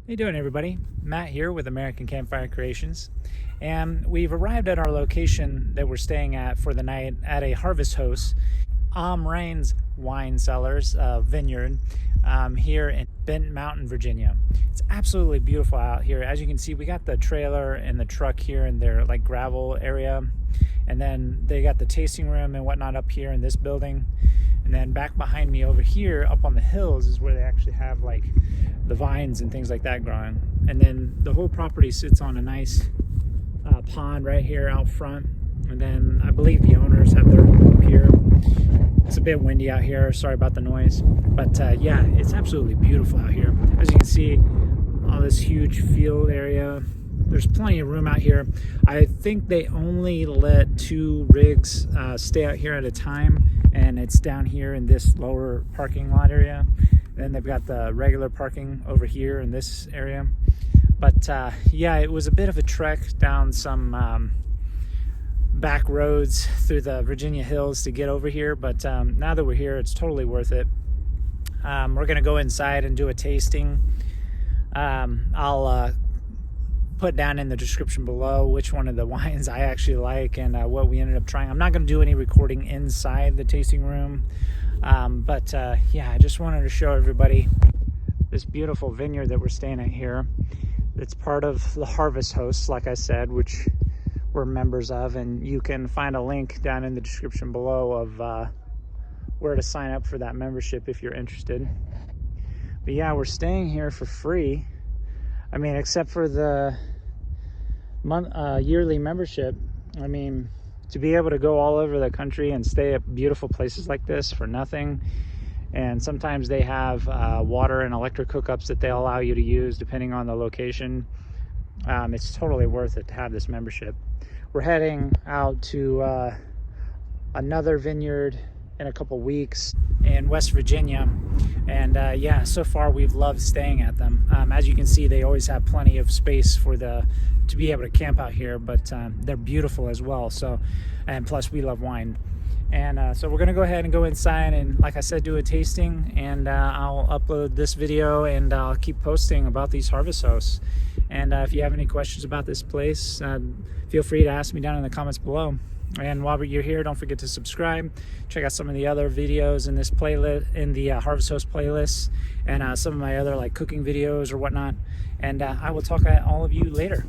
How you doing, everybody? Matt here with American Campfire Creations, and we've arrived at our location that we're staying at for the night at a harvest host, AmRheins wine cellars, Vineyard, here in Bent Mountain, Virginia. It's absolutely beautiful out here. As you can see, we got the trailer and the truck here in their like gravel area, and then they got the tasting room and whatnot up here in this building. And then back behind me over here, up on the hills, is where they actually have like the vines and things like that growing. And then the whole property sits on a nice pond right here out front. And then I believe the owners have their home up here. It's a bit windy out here. Sorry about the noise. But yeah, it's absolutely beautiful out here. As you can see, all this huge field area. There's plenty of room out here. I think they only let 2 rigs stay out here at a time, and it's down here in this lower parking lot area. Then they've got the regular parking over here in this area. But yeah, it was a bit of a trek down some back roads through the Virginia hills to get over here, but now that we're here, it's totally worth it. We're gonna go inside and do a tasting. I'll put down in the description below which one of the wines I actually like and what we ended up trying. I'm not going to do any recording inside the tasting room, but yeah, I just wanted to show everybody this beautiful vineyard that we're staying at here. It's part of the Harvest Hosts, like I said, which we're members of, and you can find a link down in the description below of where to sign up for that membership if you're interested. But yeah, we're staying here for free. I mean, except for the yearly membership. I mean, to be able to go all over the country and stay at beautiful places like this for nothing. And sometimes they have water and electric hookups that they allow you to use depending on the location. It's totally worth it to have this membership. We're heading out to another vineyard in a couple weeks in West Virginia, and yeah, so far we've loved staying at them. As you can see, they always have plenty of space for to be able to camp out here, but they're beautiful as well. So, and plus we love wine, and so we're gonna go ahead and go inside and, like I said, do a tasting, and I'll upload this video and I'll keep posting about these harvest hosts. And if you have any questions about this place, feel free to ask me down in the comments below. And while you're here, don't forget to subscribe. Check out some of the other videos in this playlist, in the Harvest Host playlist, and some of my other like cooking videos or whatnot. And I will talk to all of you later.